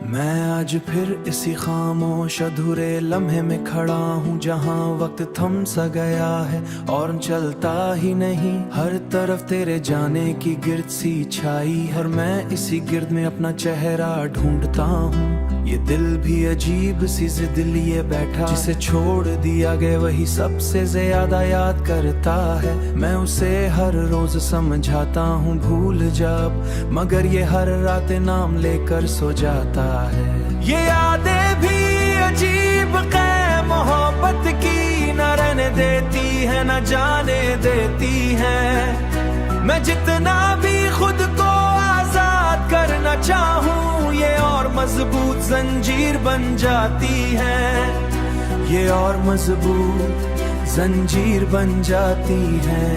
मैं आज फिर इसी खामोश अधूरे लम्हे में खड़ा हूँ जहाँ वक्त थम सा गया है और चलता ही नहीं। हर तरफ तेरे जाने की गिर्द सी छाई, और मैं इसी गिर्द में अपना चेहरा ढूंढता हूँ। ये दिल भी अजीब सी जिद लिए बैठा, जिसे छोड़ दिया गया वही सबसे ज्यादा याद करता है। मैं उसे हर रोज समझाता हूँ भूल जब, मगर ये हर रात नाम लेकर सो जाता है। ये यादें भी अजीब कै मोहब्बत की, न रहने देती है न जाने देती है। मैं जितना भी खुद को आजाद करना चाहूँ, ये और मजबूत जंजीर बन जाती है। ये और मजबूत जंजीर बन जाती है।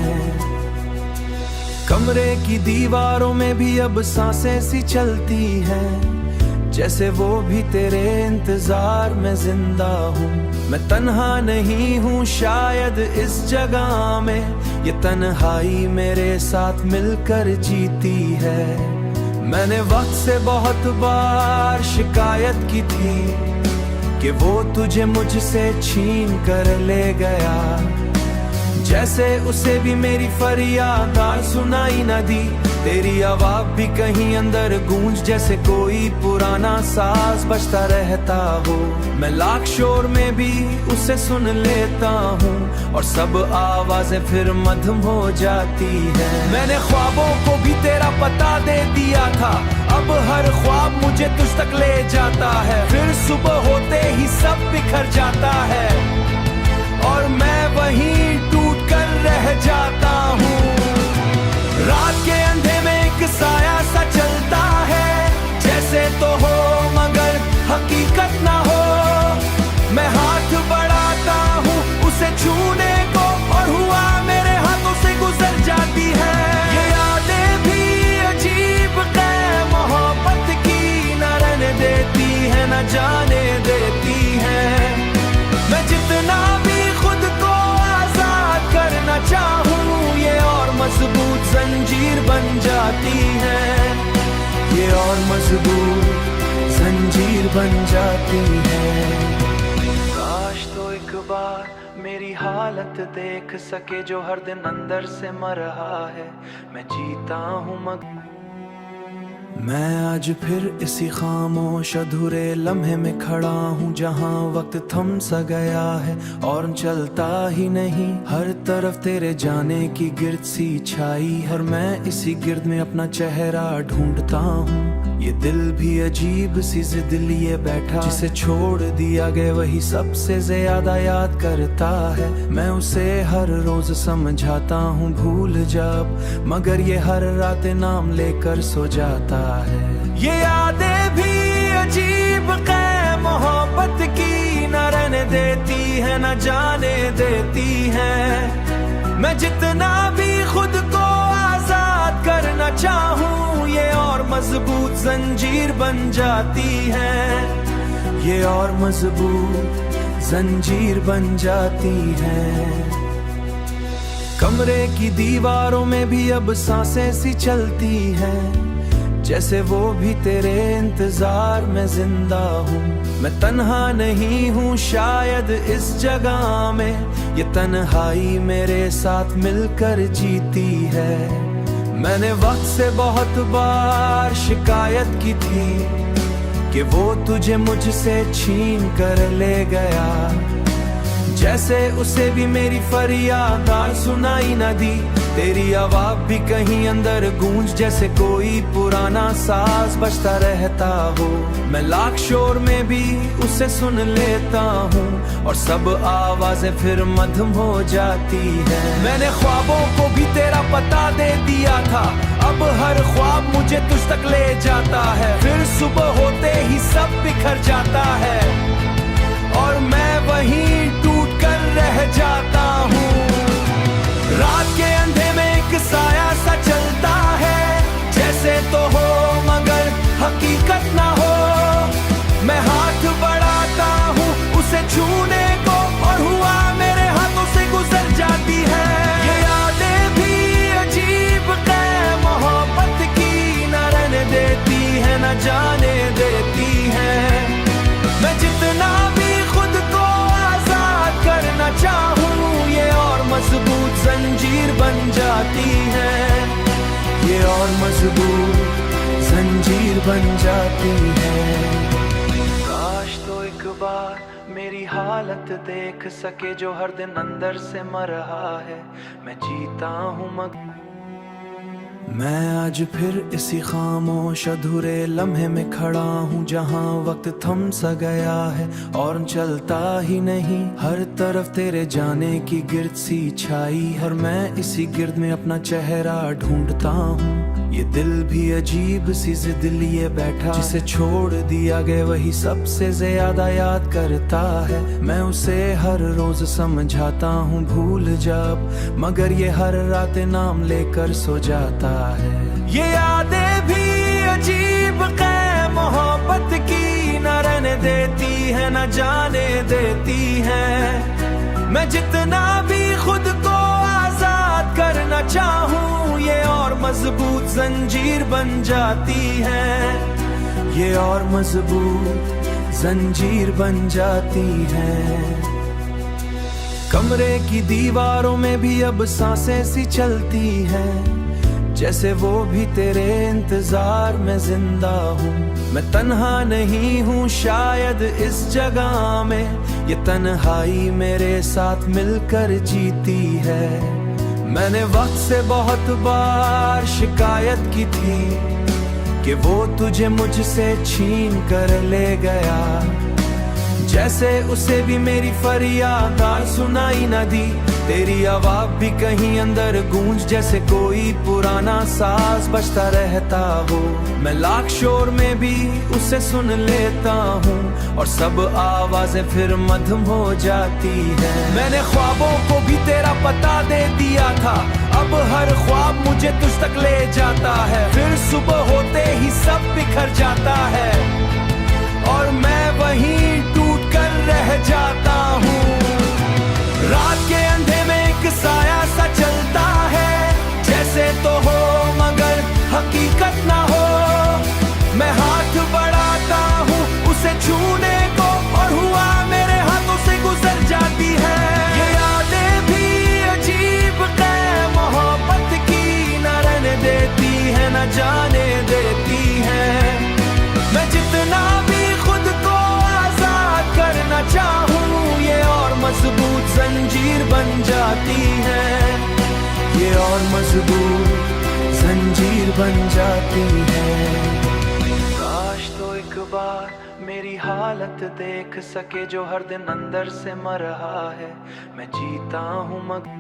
कमरे की दीवारों में भी अब सांसें सी चलती हैं, जैसे वो भी तेरे इंतजार में जिंदा हूँ। मैं तन्हा नहीं हूँ शायद इस जगह में, ये तन्हाई मेरे साथ मिलकर जीती है। मैंने वक्त से बहुत बार शिकायत की थी कि वो तुझे मुझसे छीन कर ले गया, जैसे उसे भी मेरी फरियाद सुनाई न दी। तेरी आवाज भी कहीं अंदर गूंज, जैसे कोई पुराना साज बजता रहता हो। मैं लाख शोर में भी उसे सुन लेता हूँ, और सब आवाजें फिर मध्यम हो जाती है। मैंने ख्वाबों को भी तेरा पता दे दिया था, अब हर ख्वाब मुझे तुझ तक ले जाता है। फिर सुबह होते ही सब बिखर जाता है, और मैं वहीं टूट कर रह जाता हूँ। रात के अंधे में एक साया सा चलता है, जैसे तो हो मगर हकीकत ना हो। मैं हाथ बढ़ाता हूँ उसे छूने को, और हुआ मेरे हाथों से गुजर जाती है। ये यादें भी अजीब कै मोहब्बत की, न रहने देती है न जाने देती है। मैं जितना भी खुद को आजाद करना चाहूँ, ये और मजबूत जंजीर बन जाती है। ये और मजबूत जंजीर बन जाती है। काश तो एक बार मेरी हालत देख सके, जो हर दिन अंदर से मर रहा है। मैं जीता हूँ मगर मैं आज फिर इसी खामोश अधूरे लम्हे में खड़ा हूँ जहाँ वक्त थम सा गया है और चलता ही नहीं। हर तरफ तेरे जाने की गिर्द सी छाई, और मैं इसी गिर्द में अपना चेहरा ढूंढता हूँ। ये दिल भी अजीब सी जिद लिए बैठा, जिसे छोड़ दिया गया वही सबसे ज्यादा याद करता है। मैं उसे हर रोज समझाता हूँ भूल जब, मगर ये हर रात नाम लेकर सो जाता है। ये यादें भी अजीब कै मोहब्बत की, न रहने देती है न जाने देती है। मैं जितना भी खुद को आजाद करना चाहूँ, ये और मजबूत जंजीर बन जाती है। ये और मजबूत जंजीर बन जाती है। कमरे की दीवारों में भी अब सांसें सी चलती हैं, जैसे वो भी तेरे इंतजार में जिंदा हूँ। मैं तन्हा नहीं हूँ शायद इस जगह में, ये तन्हाई मेरे साथ मिलकर जीती है। मैंने वक्त से बहुत बार शिकायत की थी कि वो तुझे मुझसे छीन कर ले गया, जैसे उसे भी मेरी फरियाद सुनाई न दी। तेरी आवाज भी कहीं अंदर गूंज, जैसे कोई पुराना साज बजता रहता हो। मैं लाख शोर में भी उसे सुन लेता हूँ, और सब आवाजें फिर मध्यम हो जाती है। मैंने ख्वाबों को भी तेरा पता दे दिया था, अब हर ख्वाब मुझे तुझ तक ले जाता है। फिर सुबह होते ही सब बिखर जाता है, और मैं वहीं टूट कर रह जाता हूँ। रात के अंधे में एक साया सा चलता है, जैसे तो हो मगर हकीकत ना हो। मैं हाथ बढ़ाता हूँ उसे छूने को, और हुआ मेरे हाथों से गुजर जाती है। ये यादें भी अजीब कै मोहब्बत की, न रहने देती है न जाने देती है। जाती है, ये और मजबूत जंजीर बन जाती है। काश तो एक बार मेरी हालत देख सके, जो हर दिन अंदर से मर रहा है, मैं जीता हूँ मगर मैं आज फिर इसी खामोश अधूरे लम्हे में खड़ा हूँ, जहाँ वक्त थम सा गया है और चलता ही नहीं। हर तरफ तेरे जाने की गिर्द सी छाई है, और मैं इसी गिर्द में अपना चेहरा ढूंढता हूँ। ये दिल भी अजीब सी जिद लिए बैठा, जिसे छोड़ दिया गया वही सबसे ज्यादा याद करता है। मैं उसे हर रोज समझाता हूँ भूल जब, मगर ये हर रात नाम लेकर सो जाता है। ये यादें भी अजीब कै मोहब्बत की, न रहने देती है न जाने देती है। मैं जितना भी खुद को आजाद करना चाहूँ, ये और मजबूत जंजीर बन जाती है, ये और मजबूत जंजीर बन जाती है। कमरे की दीवारों में भी अब सांसें सी चलती हैं, जैसे वो भी तेरे इंतजार में जिंदा हूँ। मैं तन्हा नहीं हूँ शायद इस जगह में, ये तन्हाई मेरे साथ मिलकर जीती है। मैंने वक्त से बहुत बार शिकायत की थी कि वो तुझे मुझसे छीन कर ले गया, जैसे उसे भी मेरी फरियाद सुनाई न दी। तेरी आवाज भी कहीं अंदर गूंज, जैसे कोई पुराना साज बजता रहता हो। मैं लाख शोर में भी उसे सुन लेता हूँ, और सब आवाजें फिर मध्यम हो जाती है। मैंने ख्वाबों को भी तेरा पता दे दिया था, अब हर ख्वाब मुझे तुझ तक ले जाता है। फिर सुबह होते ही सब बिखर जाता है, और मैं वहीं टूट कर रह जाता हूँ। रात के अंधे में एक साया सा चलता है, जैसे तो हो मगर हकीकत ना हो। मैं हाथ बढ़ाता हूँ उसे छूने को, और हुआ मेरे हाथों से गुजर जाती है। ये यादें भी अजीब कै मोहब्बत की, न रहने देती है न जाने देती है। मैं जितना भी खुद को आजाद करना चाहूँ, ये और मजबूत जंजीर बन जाती है, ये और मजबूत जंजीर बन जाती है। काश तो एक बार मेरी हालत देख सके, जो हर दिन अंदर से मर रहा है, मैं जीता हूँ मगर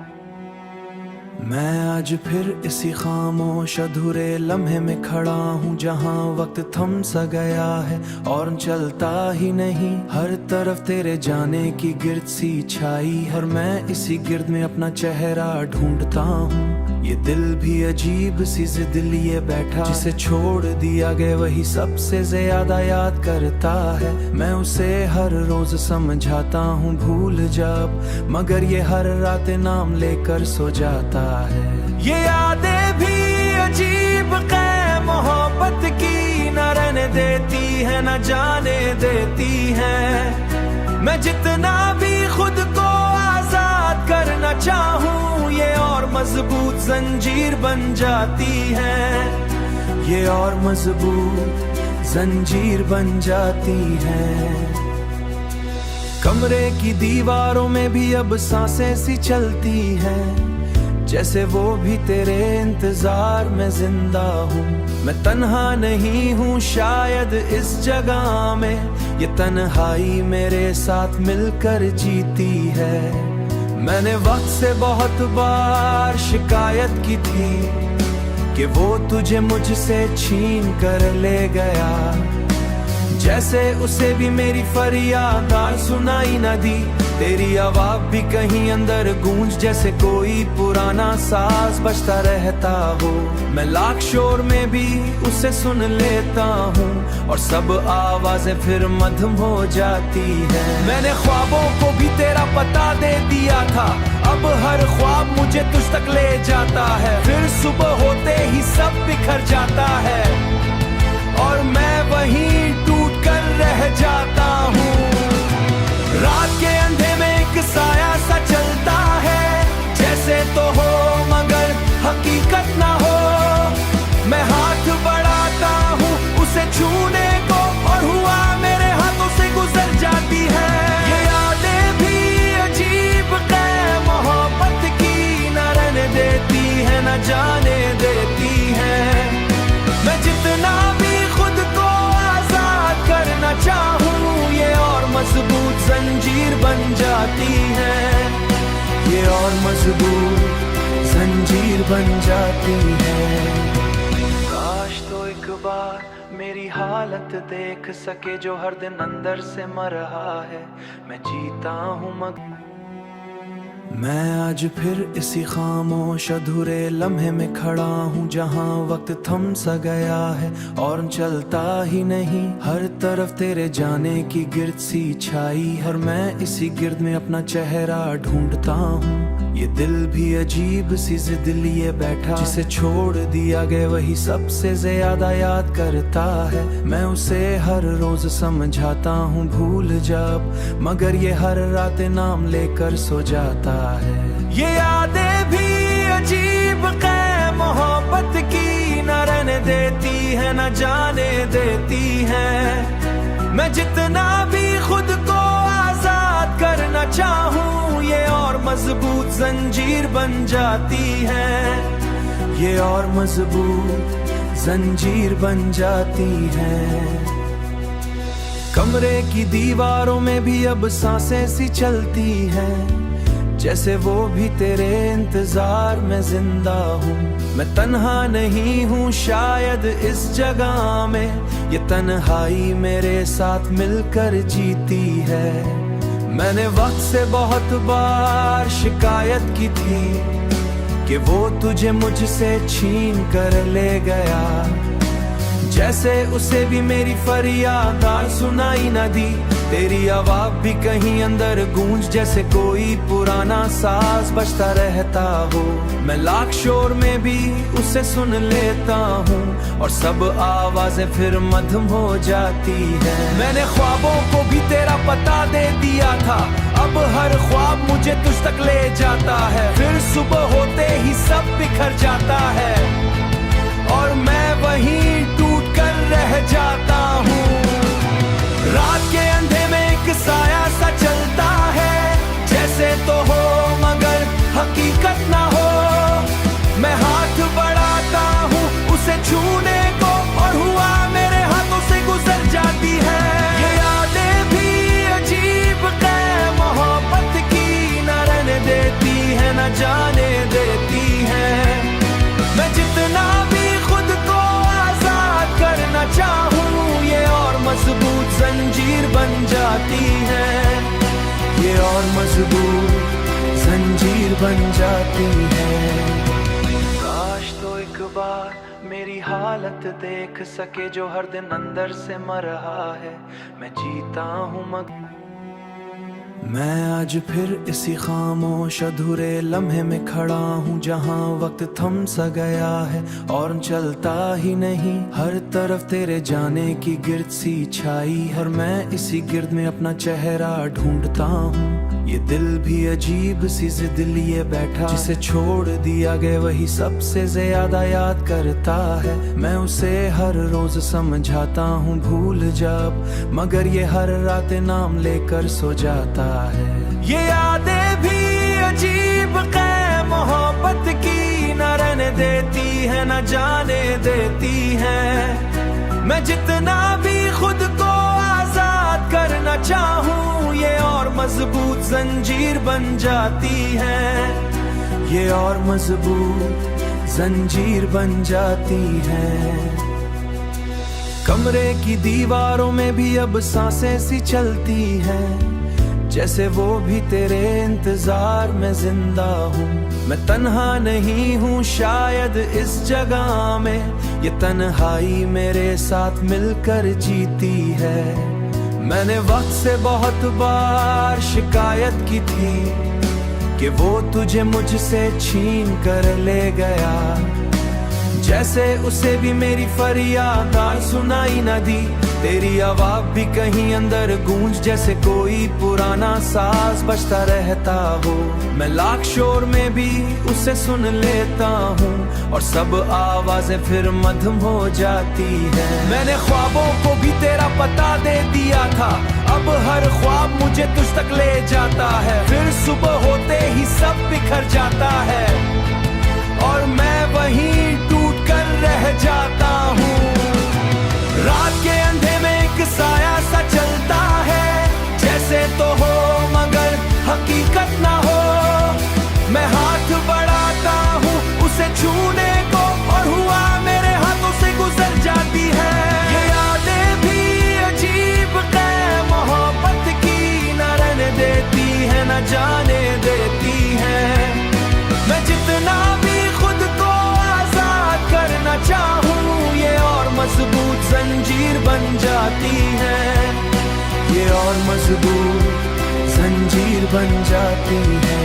मैं आज फिर इसी खामोश अधूरे लम्हे में खड़ा हूँ, जहाँ वक्त थम सा गया है और चलता ही नहीं। हर तरफ तेरे जाने की गिर्द सी छाई है, और मैं इसी गिर्द में अपना चेहरा ढूंढता हूँ। ये दिल भी अजीब सी जिद लिए बैठा, जिसे छोड़ दिया गया वही सबसे ज्यादा याद करता है। मैं उसे हर रोज समझाता हूँ भूल जब, मगर ये हर रात नाम लेकर सो जाता है। ये यादें भी अजीब कै मोहब्बत की, न रहने देती है न जाने देती है। मैं जितना भी खुद को आजाद करना चाहूँ, ये और मजबूत जंजीर बन जाती है, ये और मजबूत जंजीर बन जाती है। कमरे की दीवारों में भी अब सांसें सी चलती हैं, जैसे वो भी तेरे इंतजार में जिंदा हूँ। मैं तन्हा नहीं हूँ शायद इस जगह में, ये तन्हाई मेरे साथ मिलकर जीती है। मैंने वक्त से बहुत बार शिकायत की थी कि वो तुझे मुझसे छीन कर ले गया, जैसे उसे भी मेरी फरियाद सुनाई न दी। तेरी आवाज भी कहीं अंदर गूंज, जैसे कोई पुराना साज बजता रहता हो। मैं लाख शोर में भी उसे सुन लेता हूँ, और सब आवाजें फिर मध्यम हो जाती है। मैंने ख्वाबों को भी तेरा पता दे दिया था, अब हर ख्वाब मुझे तुझ तक ले जाता है। फिर सुबह होते ही सब बिखर जाता है, और मैं वहीं टूट कर रह जाता हूँ। रात के अंधे में एक साया सा चलता है, जैसे तो हो मगर हकीकत मजबूत जंजीर बन जाती है। काश तो एक बार मेरी हालत देख सके, जो हर दिन अंदर से मर रहा है, मैं जीता हूँ मगर मैं आज फिर इसी खामोश अधूरे लम्हे में खड़ा हूँ, जहाँ वक्त थम सा गया है और चलता ही नहीं। हर तरफ तेरे जाने की गिर्द सी छाई है, और मैं इसी गिर्द में अपना चेहरा ढूंढता हूँ। ये दिल भी अजीब सी जिद लिए बैठा, जिसे छोड़ दिया गया वही सबसे ज्यादा याद करता है। मैं उसे हर रोज समझाता हूँ भूल जब, मगर ये हर रात नाम लेकर सो जाता है। ये यादें भी अजीब कै मोहब्बत की, न रहने देती है न जाने देती है। मैं जितना भी खुद को आजाद करना चाहूँ, ये और मजबूत जंजीर बन जाती है। ये और मजबूत जंजीर बन जाती है। कमरे की दीवारों में भी अब सांसें सी चलती हैं, जैसे वो भी तेरे इंतजार में जिंदा हूँ। मैं तन्हा नहीं हूँ शायद इस जगह में, ये तन्हाई मेरे साथ मिलकर जीती है। मैंने वक्त से बहुत बार शिकायत की थी कि वो तुझे मुझसे छीन कर ले गया, जैसे उसे भी मेरी फरियाद सुनाई न दी। तेरी आवाज भी कहीं अंदर गूंज, जैसे कोई पुराना साज बजता रहता हो। मैं लाख शोर में भी उसे सुन लेता हूँ, और सब आवाजें फिर मध्यम हो जाती है। मैंने ख्वाबों को भी तेरा पता दे दिया था, अब हर ख्वाब मुझे तुझ तक ले जाता है। फिर सुबह होते ही सब बिखर जाता है, और मैं वहीं टूट कर रह जाता हूँ। रात के अंधे में एक साया सा चलता है, जैसे तो हो मगर हकीकत ना हो। मैं हाथ बढ़ाता हूँ उसे छूने को, और हुआ मेरे हाथों से गुजर जाती है। ये यादें भी अजीब कै मोहब्बत की, न रहने देती है न जाने देती है। मैं जितना भी खुद को आजाद करना चाहूँ, ये और मजबूत जंजीर बन जाती है। ये और मजबूत जंजीर बन जाती है। काश तो एक बार मेरी हालत देख सके, जो हर दिन अंदर से मर रहा है, मैं जीता हूँ मगर मैं आज फिर इसी खामोश अधूरे लम्हे में खड़ा हूँ, जहाँ वक्त थम सा गया है और चलता ही नहीं। हर तरफ तेरे जाने की गिर्द सी छाई है, और मैं इसी गिर्द में अपना चेहरा ढूंढता हूँ। ये दिल भी अजीब सी जिद लिए बैठा, जिसे छोड़ दिया गया वही सबसे ज्यादा याद करता है। मैं उसे हर रोज समझाता हूँ भूल जब, मगर ये हर रात नाम लेकर सो जाता है। ये यादें भी अजीब कै मोहब्बत की, न रहने देती है न जाने देती है। मैं जितना भी खुद को आजाद करना चाहूँ, ये और मजबूत जंजीर बन जाती है। ये और मजबूत जंजीर बन जाती है। कमरे की दीवारों में भी अब सांसें सी चलती हैं, जैसे वो भी तेरे इंतजार में जिंदा हूँ। मैं तन्हा नहीं हूँ शायद इस जगह में, ये तन्हाई मेरे साथ मिलकर जीती है। मैंने वक्त से बहुत बार शिकायत की थी कि वो तुझे मुझसे छीन कर ले गया, जैसे उसे भी मेरी फरियाद सुनाई न दी। तेरी आवाज भी कहीं अंदर गूंज, जैसे कोई पुराना साज बजता रहता हो। मैं लाख शोर में भी उसे सुन लेता हूँ, और सब आवाजें फिर मध्यम हो जाती है। मैंने ख्वाबों को भी तेरा पता दे दिया था, अब हर ख्वाब मुझे तुझ तक ले जाता है। फिर सुबह होते ही सब बिखर जाता है, और मैं वहीं टूट कर रह जाता हूँ। रात के अंधे में एक साया सा चलता है, जैसे तो हो मगर हकीकत ना हो। मैं हाथ जाती है, ये और मजबूत जंजीर बन जाती है।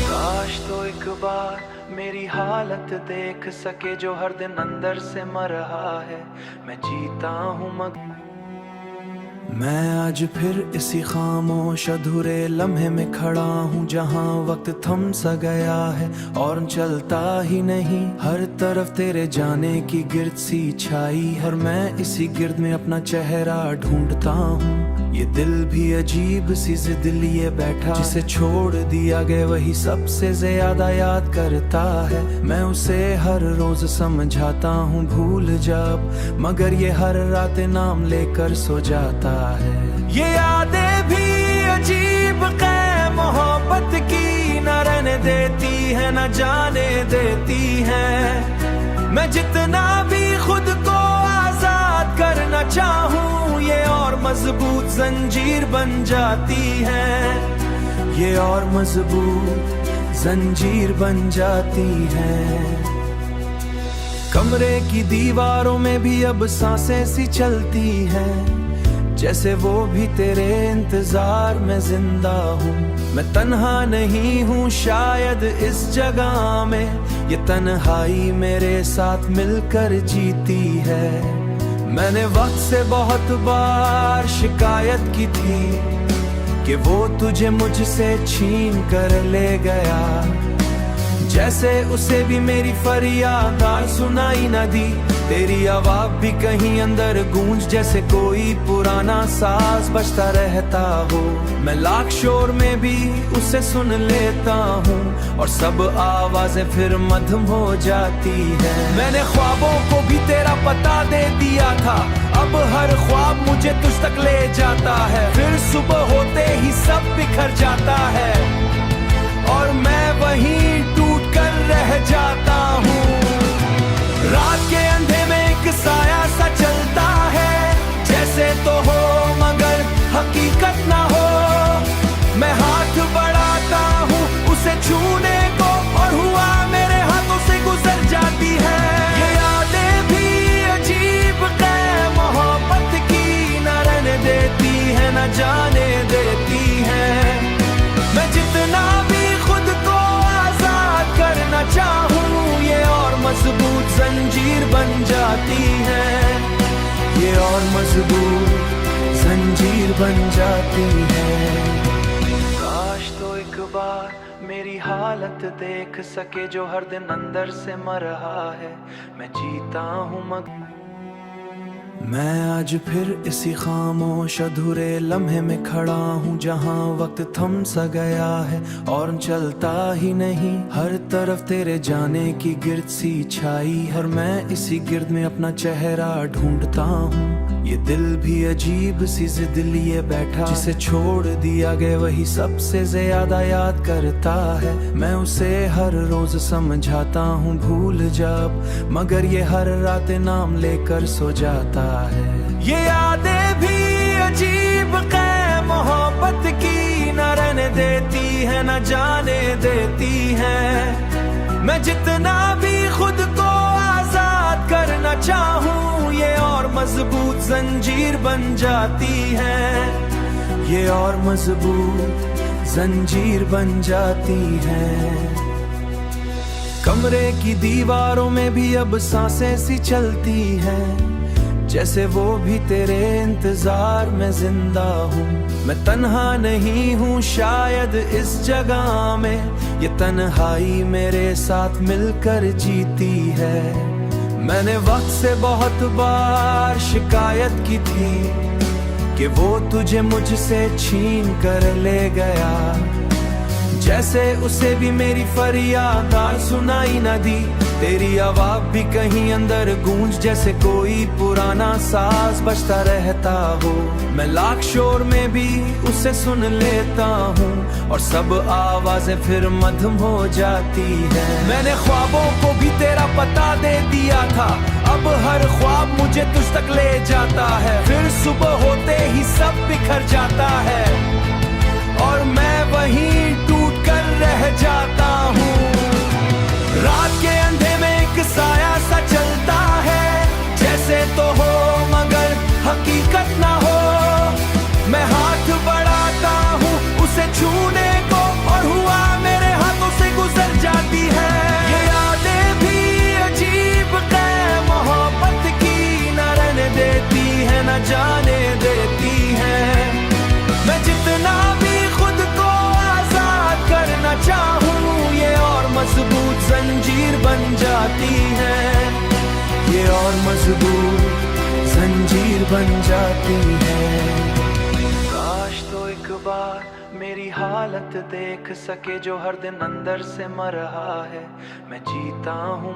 काश तो एक बार मेरी हालत देख सके, जो हर दिन अंदर से मर रहा है, मैं जीता हूँ मगर मैं आज फिर इसी खामोश अधूरे लम्हे में खड़ा हूँ, जहाँ वक्त थम सा गया है और चलता ही नहीं। हर तरफ तेरे जाने की गिर्द सी छाई है, और मैं इसी गिर्द में अपना चेहरा ढूंढता हूँ। ये दिल भी अजीब सी जिद लिए बैठा, जिसे छोड़ दिया गया वही सबसे ज्यादा याद करता है। मैं उसे हर रोज समझाता हूँ भूल जब, मगर ये हर रात नाम लेकर सो जाता है। ये यादें भी अजीब कै मोहब्बत की, न रहने देती है न जाने देती है। मैं जितना भी खुद को आजाद करना चाहूँ, ये और मजबूत जंजीर बन जाती है, ये और मजबूत जंजीर बन जाती है। कमरे की दीवारों में भी अब सांसें सी चलती हैं, जैसे वो भी तेरे इंतजार में जिंदा हूँ। मैं तन्हा नहीं हूँ शायद इस जगह में, ये तन्हाई मेरे साथ मिलकर जीती है। मैंने वक्त से बहुत बार शिकायत की थी कि वो तुझे मुझसे छीन कर ले गया, जैसे उसे भी मेरी फरियाद सुनाई न दी। तेरी आवाज भी कहीं अंदर गूंज, जैसे कोई पुराना साज बजता रहता हो। मैं लाख शोर में भी उसे सुन लेता हूँ, और सब आवाजें फिर मध्यम हो जाती है। मैंने ख्वाबों को भी तेरा पता दे दिया था, अब हर ख्वाब मुझे तुझ तक ले जाता है। फिर सुबह होते ही सब बिखर जाता है, और मैं वहीं टूट कर रह जाता हूँ। रात के अंधे में एक साया सा चलता है, जैसे तो हो मगर हकीकत ना हो। मैं हाथ बढ़ाता हूँ उसे छूने को, और हुआ मेरे हाथों से गुजर जाती है। ये यादें भी अजीब कै मोहब्बत की, न रहने देती है न जाने देती है। मैं जितना भी खुद को आजाद करना चाहूँ, ये और मजबूत जंजीर बन जाती है, ये और मजबूत जंजीर बन जाती है। काश तो एक बार मेरी हालत देख सके, जो हर दिन अंदर से मर रहा है, मैं जीता हूँ मगर मैं आज फिर इसी खामोश अधूरे लम्हे में खड़ा हूँ, जहाँ वक्त थम सा गया है और चलता ही नहीं। हर तरफ तेरे जाने की गिर्द सी छाई है, और मैं इसी गिर्द में अपना चेहरा ढूंढता हूँ। ये दिल भी अजीब सी जिद लिए बैठा, जिसे छोड़ दिया गया वही सबसे ज्यादा याद करता है। मैं उसे हर रोज समझाता हूँ भूल जब, मगर ये हर रात नाम लेकर सो जाता है। ये यादें भी अजीब कै मोहब्बत की, न रहने देती है न जाने देती है। मैं जितना भी खुद को आजाद करना चाहूँ, ये और मजबूत जंजीर बन जाती है, ये और मजबूत जंजीर बन जाती है। कमरे की दीवारों में भी अब सांसें सी चलती हैं, जैसे वो भी तेरे इंतजार में जिंदा हूँ। मैं तन्हा नहीं हूँ शायद इस जगह में, ये तन्हाई मेरे साथ मिलकर जीती है। मैंने वक्त से बहुत बार शिकायत की थी कि वो तुझे मुझसे छीन कर ले गया, जैसे उसे भी मेरी फरियाद सुनाई न दी। तेरी आवाज भी कहीं अंदर गूंज, जैसे कोई पुराना साज बजता रहता हो। मैं लाख शोर में भी उसे सुन लेता हूँ, और सब आवाजें फिर मध्यम हो जाती है। मैंने ख्वाबों को भी तेरा पता दे दिया था, अब हर ख्वाब मुझे तुझ तक ले जाता है। फिर सुबह होते ही सब बिखर जाता है, और मैं वहीं टूट कर रह जाता हूँ। रात के अंधे में एक साया सा चलता है, जैसे तो हो मगर बन जाती है, ये और मजबूत जंजीर बन जाती है। काश तो एक बार मेरी हालत देख सके, जो हर दिन अंदर से मर रहा है, मैं जीता हूँ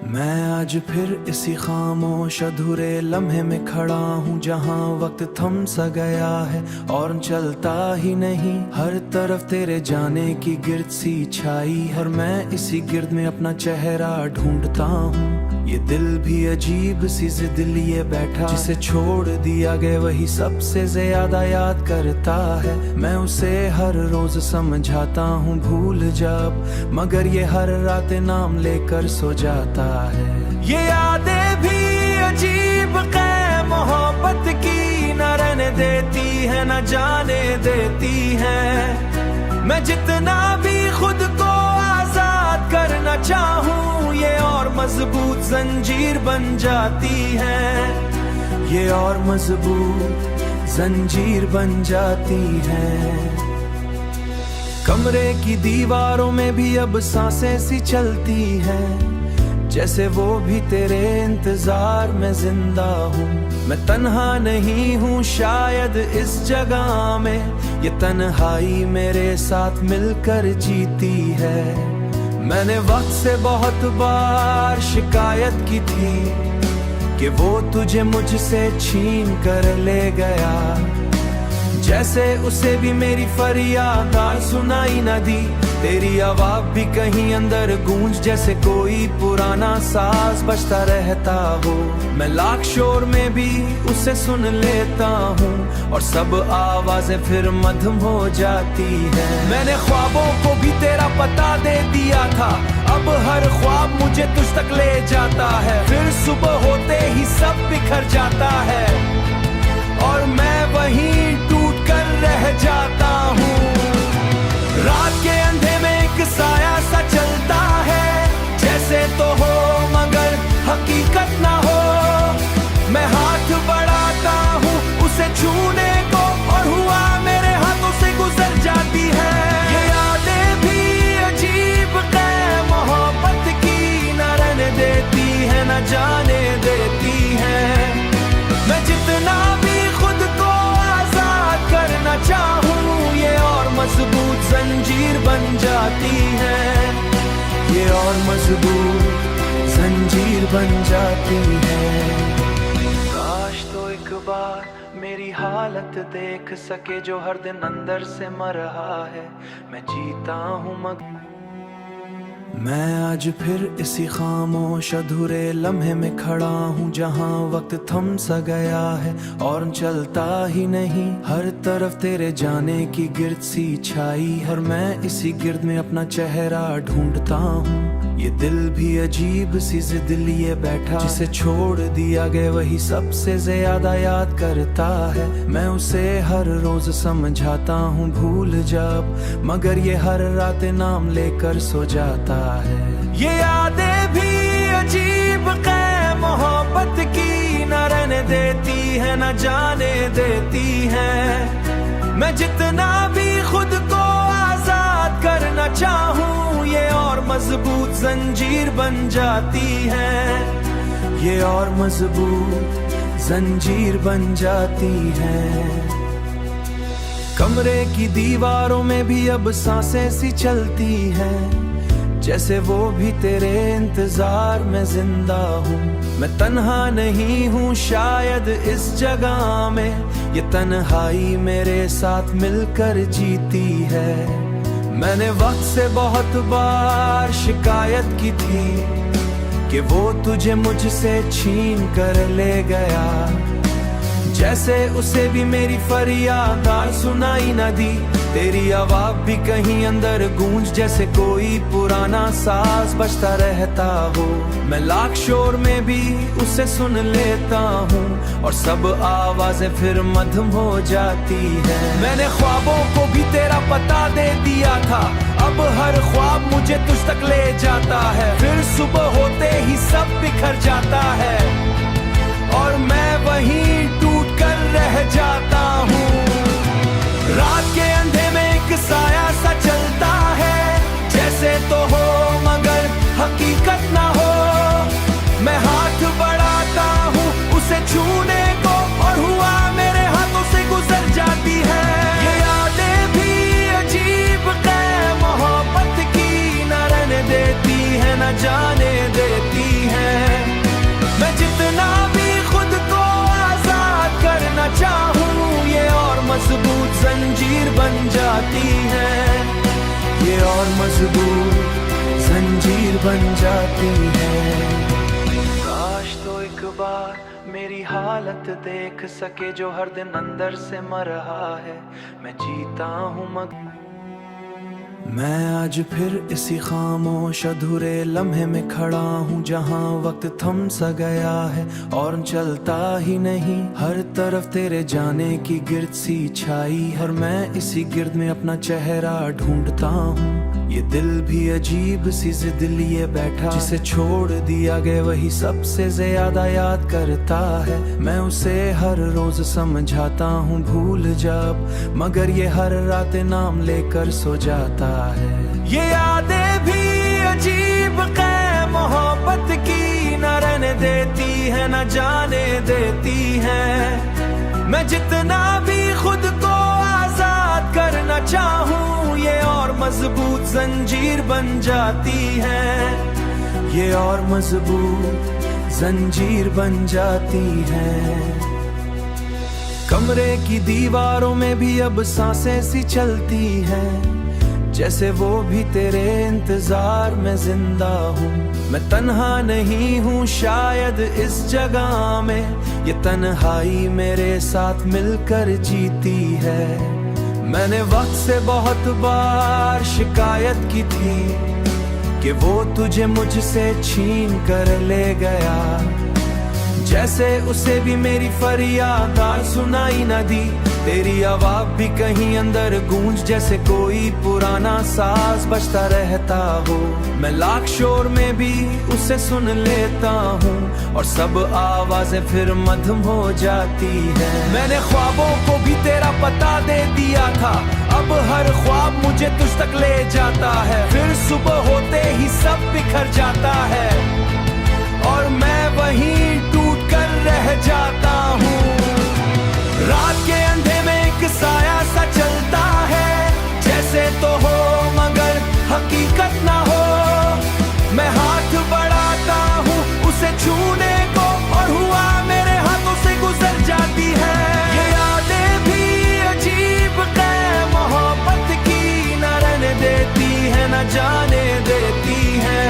मैं आज फिर इसी खामोश अधूरे लम्हे में खड़ा हूँ, जहाँ वक्त थम सा गया है और चलता ही नहीं। हर तरफ तेरे जाने की गिर्द सी छाई है, और मैं इसी गिर्द में अपना चेहरा ढूंढता हूँ। ये दिल भी अजीब सी जिद लिए बैठा, जिसे छोड़ दिया गया वही सबसे ज्यादा याद करता है। मैं उसे हर रोज समझाता हूँ भूल जब, मगर ये हर रात नाम लेकर सो जाता है। ये यादें भी अजीब कै मोहब्बत की, न रहने देती है न जाने देती है। मैं जितना भी खुद को आजाद करना चाहूँ, ये और मजबूत जंजीर बन जाती है, ये और मजबूत जंजीर बन जाती है। कमरे की दीवारों में भी अब सांसें सी चलती हैं, जैसे वो भी तेरे इंतजार में जिंदा हूँ। मैं तन्हा नहीं हूँ शायद इस जगह में, ये तन्हाई मेरे साथ मिलकर जीती है। मैंने वक्त से बहुत बार शिकायत की थी कि वो तुझे मुझसे छीन कर ले गया, जैसे उसे भी मेरी फरियाद सुनाई न दी। तेरी आवाज भी कहीं अंदर गूंज, जैसे कोई पुराना साज बजता रहता हो। मैं लाख शोर में भी उसे सुन लेता हूँ, और सब आवाजें फिर मध्यम हो जाती है। मैंने ख्वाबों को भी तेरा पता दे दिया था, अब हर ख्वाब मुझे तुझ तक ले जाता है। फिर सुबह होते ही सब बिखर जाता है, और मैं वहीं टूट कर रह जाता हूँ। रात के अंधे में एक साया सा चलता है, जैसे तो हो मगर हकीकत ना हो। मैं हाथ बढ़ाता हूँ उसे छूने को, और हुआ मेरे हाथों से गुजर जाती है। ये यादें भी अजीब कै मोहब्बत की, न रहने देती है न जाने देती है। मैं जितना भी खुद को आजाद करना चाहूँ, ये और मजबूत जंजीर बन जाती है, ये और मजबूत जंजीर बन जाती है। काश तो एक बार मेरी हालत देख सके, जो हर दिन अंदर से मर रहा है, मैं जीता हूँ मैं आज फिर इसी खामोश अधूरे लम्हे में खड़ा हूँ, जहाँ वक्त थम सा गया है और चलता ही नहीं। हर तरफ तेरे जाने की गिर्द सी छाई है, और मैं इसी गिर्द में अपना चेहरा ढूंढता हूँ। ये दिल भी अजीब सी जिद लिए बैठा, जिसे छोड़ दिया गया वही सबसे ज्यादा याद करता है। मैं उसे हर रोज समझाता हूँ भूल जब, मगर ये हर रात नाम लेकर सो जाता है। ये यादें भी अजीब कै मोहब्बत की, न रहने देती है न जाने देती है। मैं जितना भी खुद को आजाद करना चाहूँ, ये और मजबूत जंजीर बन जाती है, ये और मजबूत जंजीर बन जाती है। कमरे की दीवारों में भी अब सांसें सी चलती हैं, जैसे वो भी तेरे इंतजार में जिंदा हूँ। मैं तन्हा नहीं हूँ शायद इस जगह में, ये तन्हाई मेरे साथ मिलकर जीती है। मैंने वक्त से बहुत बार शिकायत की थी कि वो तुझे मुझसे छीन कर ले गया, जैसे उसे भी मेरी फरियाद सुनाई न दी। तेरी आवाज भी कहीं अंदर गूंज, जैसे कोई पुराना साज बजता रहता हो। मैं लाख शोर में भी उसे सुन लेता हूँ, और सब आवाजें फिर मध्यम हो जाती है। मैंने ख्वाबों को भी तेरा पता दे दिया था, अब हर ख्वाब मुझे तुझ तक ले जाता है। फिर सुबह होते ही सब बिखर जाता है, और मैं वहीं टूट कर रह जाता हूँ। रात के अंधे में एक साया सा चलता है, जैसे तो हो मगर मजबूत जंजीर बन जाती है। काश तो एक बार मेरी हालत देख सके, जो हर दिन अंदर से मर रहा है। मैं जीता हूँ मैं आज फिर इसी खामोश अधूरे लम्हे में खड़ा हूँ, जहाँ वक्त थम सा गया है और चलता ही नहीं। हर तरफ तेरे जाने की गिर्द सी छाई, और मैं इसी गिर्द में अपना चेहरा ढूंढता हूँ। ये दिल भी अजीब सी जिद लिए बैठा, जिसे छोड़ दिया गया वही सबसे ज्यादा याद करता है। मैं उसे हर रोज समझाता हूँ भूल जब, मगर ये हर रात नाम लेकर सो जाता है। ये यादें भी अजीब कै मोहब्बत की, न रहने देती है न जाने देती है। मैं जितना भी खुद को आजाद करना चाहूँ, ये और मजबूत जंजीर बन जाती है। ये और मजबूत जंजीर बन जाती है। कमरे की दीवारों में भी अब सांसें सी चलती हैं, जैसे वो भी तेरे इंतजार में जिंदा हूँ। मैं तन्हा नहीं हूँ शायद इस जगह में, ये तन्हाई मेरे साथ मिलकर जीती है। मैंने वक्त से बहुत बार शिकायत की थी कि वो तुझे मुझसे छीन कर ले गया, जैसे उसे भी मेरी फरियाद सुनाई न दी। तेरी आवाज भी कहीं अंदर गूंज, जैसे कोई पुराना साज बजता रहता हो। मैं लाख शोर में भी उसे सुन लेता हूँ, और सब आवाजें फिर मधुम हो जाती है। मैंने ख्वाबों को भी तेरा पता दे दिया था, अब हर ख्वाब मुझे तुझ तक ले जाता है। फिर सुबह होते ही सब बिखर जाता है, और मैं वहीं टूट कर रह जाता हूँ। रात के अंधे में एक साया सा चलता है, जैसे तो हो मगर हकीकत ना हो। मैं हाथ बढ़ाता हूँ उसे छूने को, और हुआ मेरे हाथों से गुजर जाती है। ये यादें भी अजीब कै मोहब्बत की, न रहने देती है न जाने देती है।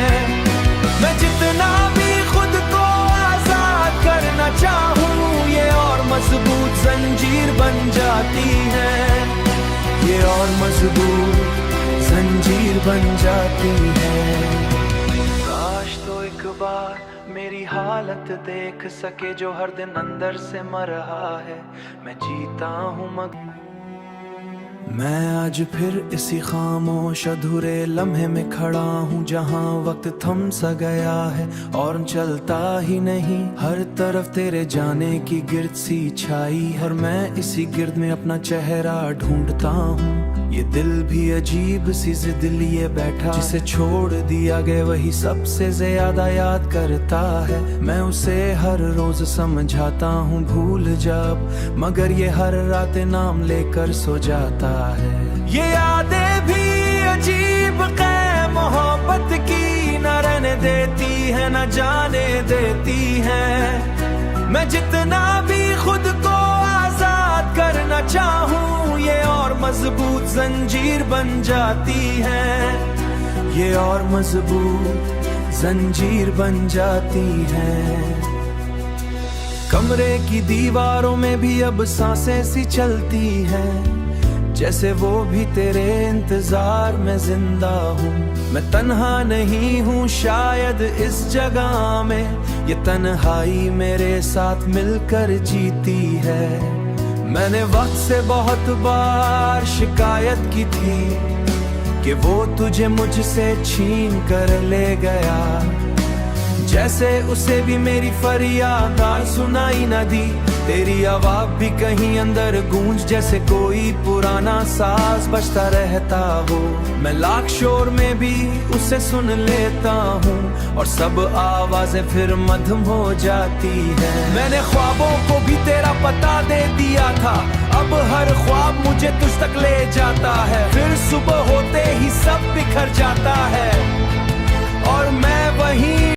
मैं जितना भी खुद को आजाद करना चाहूँ, ये और मजबूत जंजीर बन जाती है। ये और मजबूत जंजीर बन जाती है। काश तो एक बार मेरी हालत देख सके, जो हर दिन अंदर से मर रहा है। मैं जीता हूँ मैं आज फिर इसी खामोश अधूरे लम्हे में खड़ा हूँ, जहाँ वक्त थम सा गया है और चलता ही नहीं। हर तरफ तेरे जाने की गिर्द सी छाई, और मैं इसी गिर्द में अपना चेहरा ढूंढता हूँ। ये दिल भी अजीब सी जिद लिए बैठा, जिसे छोड़ दिया गया वही सबसे ज्यादा याद करता है। मैं उसे हर रोज समझाता हूँ भूल जब, मगर ये हर रात नाम लेकर सो जाता है। ये यादें भी अजीब कै मोहब्बत की, न रहने देती है न जाने देती है। मैं जितना भी खुद को आजाद करना चाहूँ, ये और मजबूत जंजीर बन जाती है। ये और मजबूत जंजीर बन जाती है। कमरे की दीवारों में भी अब सांसें सी चलती हैं, जैसे वो भी तेरे इंतजार में जिंदा हूँ। मैं तन्हा नहीं हूँ शायद इस जगह में, ये तन्हाई मेरे साथ मिलकर जीती है। मैंने वक्त से बहुत बार शिकायत की थी कि वो तुझे मुझसे छीन कर ले गया, जैसे उसे भी मेरी फरियाद सुनाई न दी। तेरी आवाज भी कहीं अंदर गूंज, जैसे कोई पुराना साज बजता रहता हो। मैं लाख शोर में भी उसे सुन लेता हूँ, और सब आवाजें फिर मधुम हो जाती है। मैंने ख्वाबों को भी तेरा पता दे दिया था, अब हर ख्वाब मुझे तुझ तक ले जाता है। फिर सुबह होते ही सब बिखर जाता है, और मैं वहीं